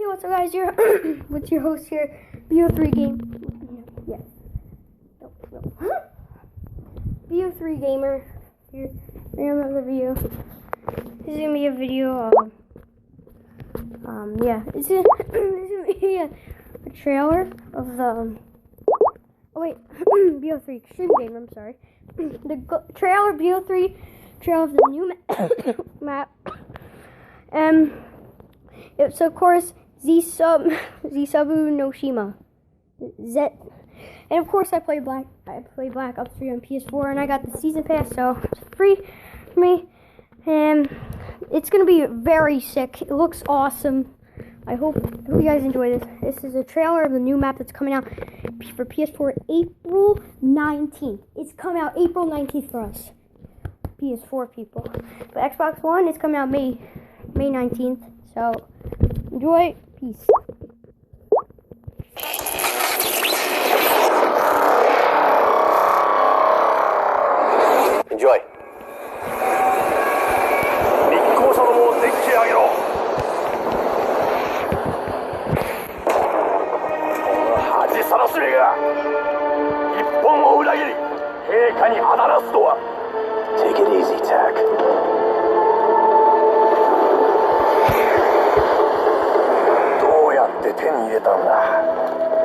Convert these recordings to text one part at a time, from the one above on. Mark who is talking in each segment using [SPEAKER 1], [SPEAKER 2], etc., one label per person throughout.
[SPEAKER 1] Hey, what's up, guys? Here, what's your host here? Bo3 game. Yeah. Bo3 gamer. Here, another video. This is gonna be a video. This is gonna be a trailer of the. Oh wait, Bo3 Extreme Gamer. I'm sorry. The trailer Bo3 trailer of the new map. It's of course Zisabu no Shima. Z. And of course I play Black Ops 3 on PS4, and I got the season pass, so it's free for me. And it's gonna be very sick. It looks awesome. I hope you guys enjoy this. This is a trailer of the new map that's coming out for PS4 April 19th. It's coming out April 19th for us PS4 people. But Xbox One is coming out May 19th. So enjoy. Peace.
[SPEAKER 2] Enjoy. 日光サドムをデッキへ上げろ。恥さらしめが日本を裏切り陛下にあだなすとは。Take it easy, Tack. どうやって手に入れたんだ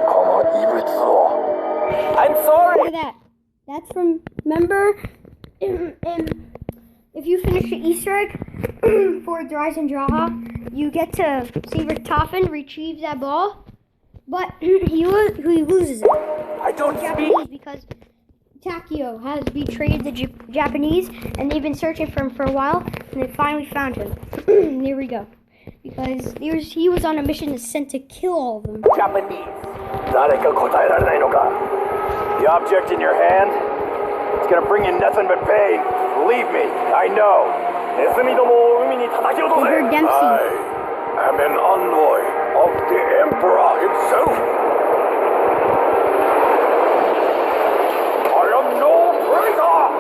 [SPEAKER 2] この異物を。I'm sorry.
[SPEAKER 1] Look at that. That's from, remember, if you finish the Easter egg for Dries and Draha, you get to see Richtofen retrieve that ball, but he loses it.
[SPEAKER 2] I don't
[SPEAKER 1] Japanese, because Takio has betrayed the Japanese, and they've been searching for him for a while, and they finally found him. Here we go. Because he was on a mission that's sent to kill all of them.
[SPEAKER 2] Japanese. 誰か答えられないのか The object in your hand? It's gonna bring you nothing but pain. Believe me, I know. ネズミどもを海に叩き落とせ
[SPEAKER 1] Over Dempsey.
[SPEAKER 2] I am an envoy of the Emperor himself. I am no traitor!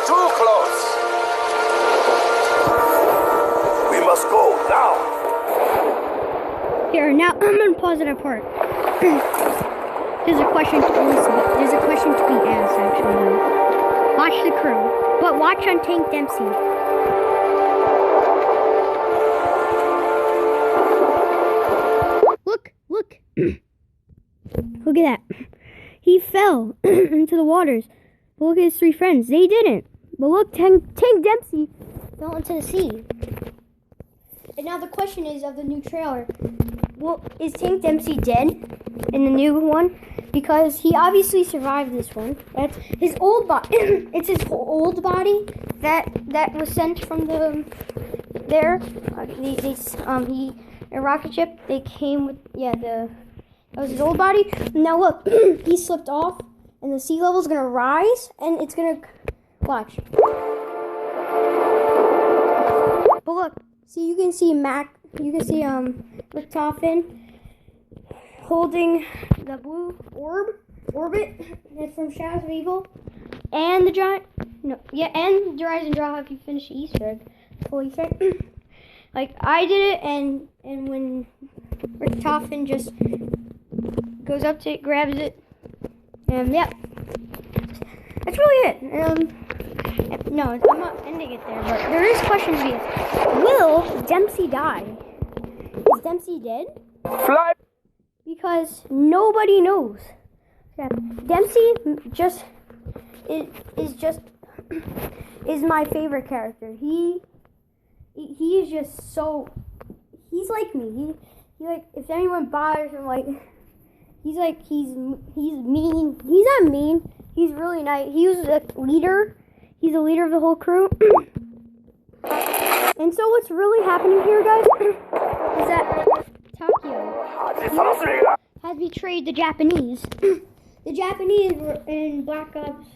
[SPEAKER 2] Too close. We must go now.
[SPEAKER 1] Here, now I'm gonna pause that part. There's a question to be asked, actually. Watch the crew, but watch on Tank Dempsey. Look. Look at that. He fell into the waters. But look at his three friends. They didn't. But look, Tank Dempsey fell into the sea. And now the question is of the new trailer. Well, is Tank Dempsey dead in the new one? Because he obviously survived this one. That's his old body. It's his old body that was sent from a rocket ship. They came with that was his old body. Now look, he slipped off, and the sea level's gonna rise, and it's gonna watch. But look, see, you can see Richtofen holding the blue orbit that's from Shadows of Evil, and the giant, and Dries and Draha if you finish the Easter egg, full Easter egg. Like I did it, and when Richtofen just goes up to it, grabs it, and that's really it. No, I'm not ending it there, but there is questions to be asked. Will Dempsey die? Is Dempsey dead?
[SPEAKER 2] Fly.
[SPEAKER 1] Because nobody knows. Dempsey is my favorite character. He is just so, he's like me. He like, if anyone bothers him, like, he's mean. He's not mean. He's really nice. He was a leader. He's a leader of the whole crew. And so what's really happening here, guys, is that Takio has betrayed the Japanese. The Japanese were in Black Ops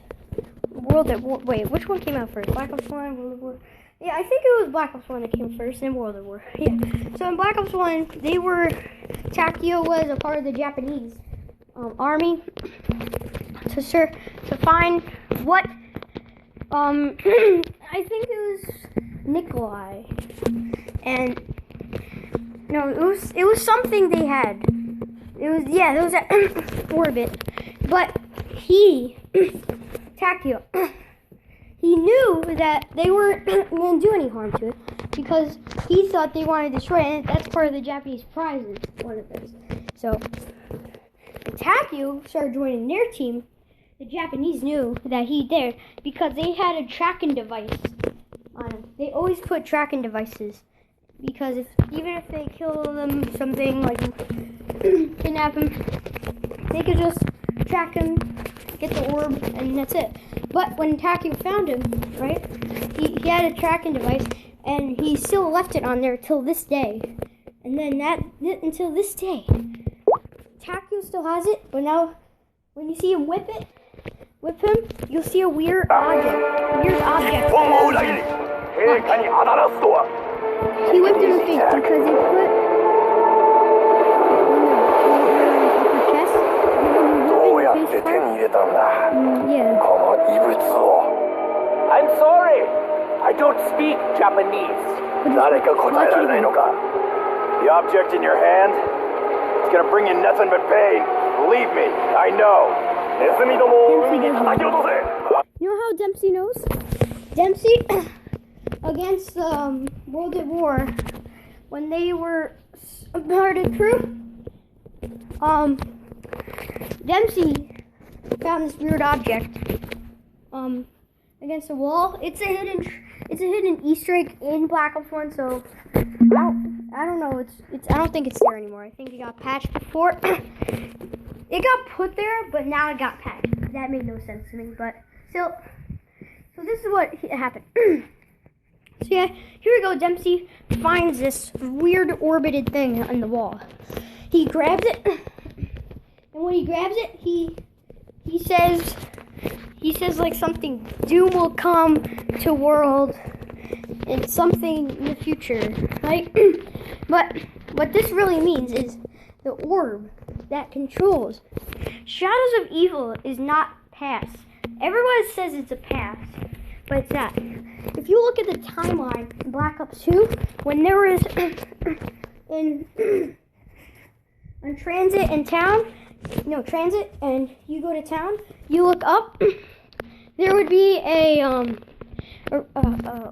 [SPEAKER 1] World at War. Wait, which one came out first? Black Ops 1, World at War? Yeah, I think it was Black Ops 1 that came first, and World at War. Yeah. So in Black Ops 1, Takio was a part of the Japanese army to find what I think it was Nikolai, and no, it was something they had. It was at orbit, but Takio, he knew that they weren't going to do any harm to it because he thought they wanted to destroy it, and that's part of the Japanese prizes, one of those. So when Takio started joining their team, the Japanese knew that he did because they had a tracking device on him. They always put tracking devices because even if they kill them, something like kidnap him, they could just track him, get the orb, and that's it. But when Takio found him, right, he had a tracking device, and he still left it on there till this day. And then until this day, Takio still has it, but now when you see him whip him, you'll see a weird object. He whipped him in the face because he put upper chest. Yeah.
[SPEAKER 2] I'm sorry. I don't speak Japanese. The object in your hand is gonna bring you nothing but pain. Believe me, I know.
[SPEAKER 1] You know how Dempsey knows? Dempsey, against World at War, when they were part of the crew, Dempsey found this weird object against the wall. It's a hidden Easter egg in Black Ops 1, so I don't know. I don't think it's there anymore. I think it got patched before. It got put there, but now it got patched. That made no sense to me, but still. So this is what happened. So yeah, here we go. Dempsey finds this weird orbited thing on the wall. He grabs it, and when he grabs it, he says like something, doom will come to world and something in the future, right? But what this really means is the orb that controls Shadows of Evil is not past. Everyone says it's a past, but it's not. If you look at the timeline in Black Ops 2, when there was on transit and you go to town, you look up, there would be a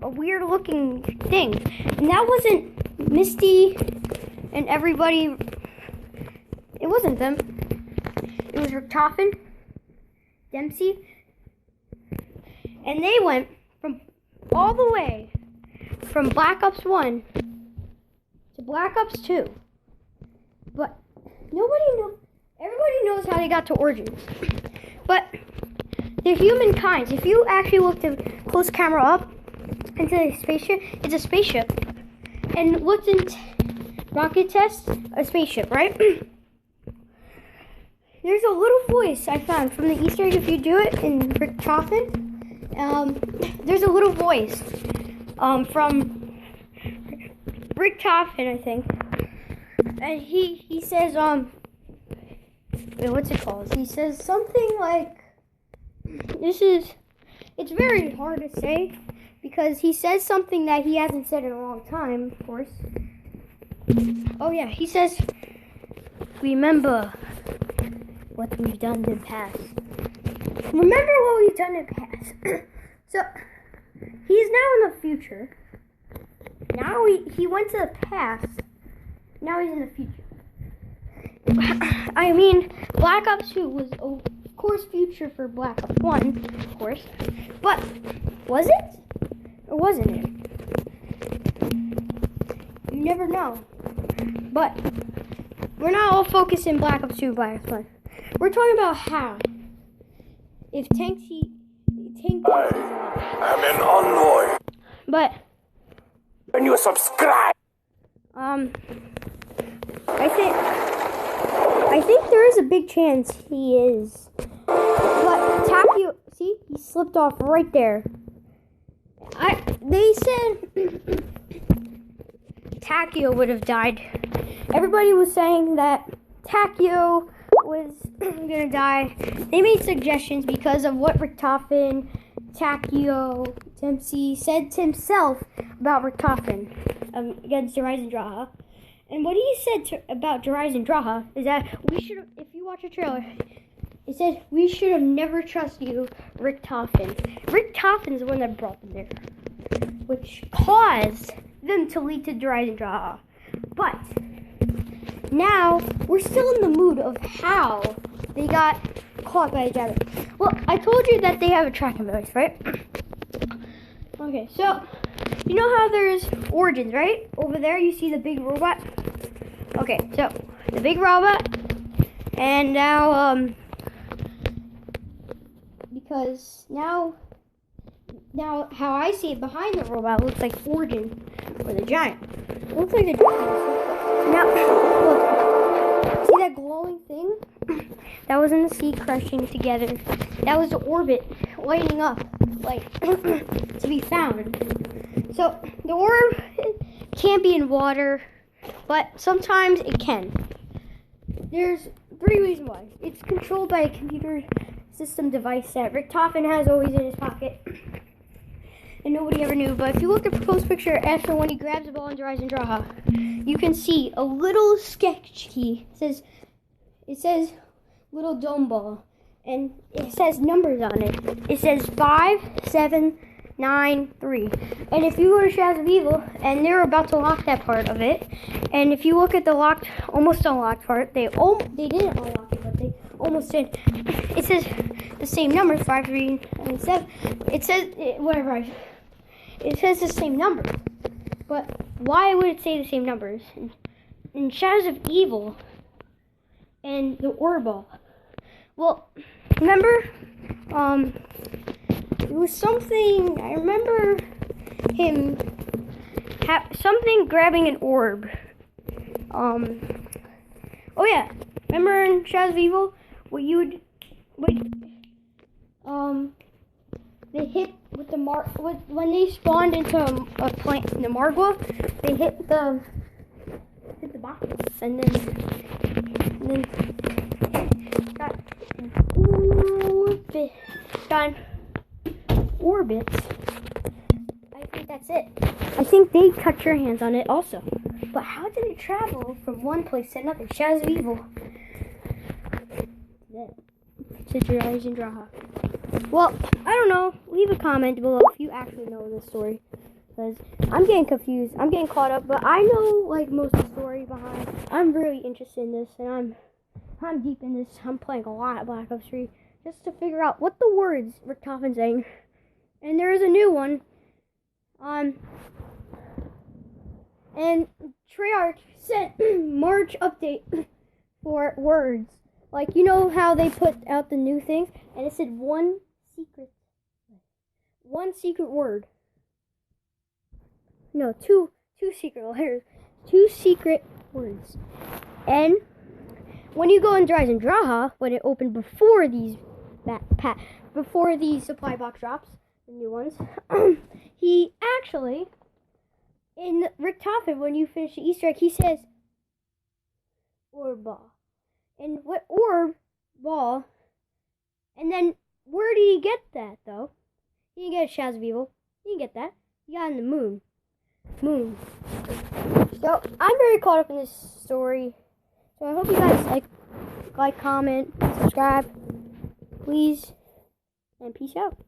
[SPEAKER 1] weird looking thing, and that wasn't Misty and everybody. It wasn't them. It was Richtofen, Dempsey, and they went all the way from Black Ops 1 to Black Ops 2. But everybody knows how they got to Origins. But they're humankind. If you actually look the close camera up into the spaceship, it's a spaceship. And looked in rocket test, a spaceship, right? There's a little voice I found from the Easter egg if you do it in Richtofen. There's a little voice from Richtofen, I think. And he says, what's it called? He says something like, it's very hard to say, because he says something that he hasn't said in a long time, of course. Oh yeah, he says, remember what we've done in the past. Remember what we've done in the past. So, he's now in the future. Now he went to the past. Now he's in the future. I mean, Black Ops 2 was, of course, future for Black Ops 1, of course. But, was it? Or wasn't it? You never know. But, we're not all focused in Black Ops 2, Black Ops 1. We're talking about how. If Tank
[SPEAKER 2] I'm an envoy.
[SPEAKER 1] But
[SPEAKER 2] Can subscribe.
[SPEAKER 1] I think there is a big chance he is. But Takio, see, he slipped off right there. They said Takio would have died. Everybody was saying that Takio was gonna die. They made suggestions because of what Richtofen, Takio, Dempsey said to himself about Richtofen against Horizon Draha. And what he said about Horizon Draha is that we should have, if you watch a trailer, it said we should have never trusted you, Richtofen. Richtofen's the one that brought them there, which caused them to lead to Horizon Draha. But now we're still in the mood of how they got caught by a dragon. Well, I told you that they have a tracking device, right? Okay, so you know how there's origins, right? Over there, you see the big robot. Okay, so the big robot, and now because now how I see it behind the robot looks like Origin or the Giant. It looks like the Giant. Now look, see that glowing thing? That was in the sea crushing together. That was the orbit lighting up, like to be found. So the orb can't be in water, but sometimes it can. There's 3 reasons why. It's controlled by a computer system device that Richtofen has always in his pocket, and nobody ever knew. But if you look at the post picture after when he grabs the ball in Horizon Draha, you can see a little sketch key. It says little dome ball, and it says numbers on it. It says 5, 7, 9, 3. And if you go to Shadows of Evil, and they're about to lock that part of it, and if you look at the locked, almost unlocked part, they didn't unlock it, but they almost did. It says the same numbers, 5, 3, and 7. It says it says the same number. But why would it say the same numbers? In Shadows of Evil and the Orb Ball. Well, remember, it was something, I remember him something grabbing an orb. Oh yeah, remember in Shadows of Evil, they hit with the when they spawned into a plant, the Margwa, they hit the box, and then got orbits. I think that's it. I think they cut your hands on it also. But how did it travel from one place to another? Shadows of Evil. To Horizon Draha. Well, I don't know. Leave a comment below if you actually know this story. Because I'm getting confused. I'm getting caught up. But I know, like, most of the story behind. I'm really interested in this. And I'm deep in this. I'm playing a lot of Black Ops 3. Just to figure out what the words Richtofen's saying. And there is a new one. And Treyarch sent March update for words. Like, you know how they put out the new things? And it said one secret word. No, two secret letters. 2 secret words. And when you go in Horizon Draha, when it opened before these supply box drops, the new ones, he actually, in Richtofen, when you finish the Easter egg, he says orb ball. And what orb ball? And then where did he get that though? He didn't get a Shadows of Evil. He didn't get that. He got in the moon. So I'm very caught up in this story. So I hope you guys like, comment, subscribe, please, and peace out.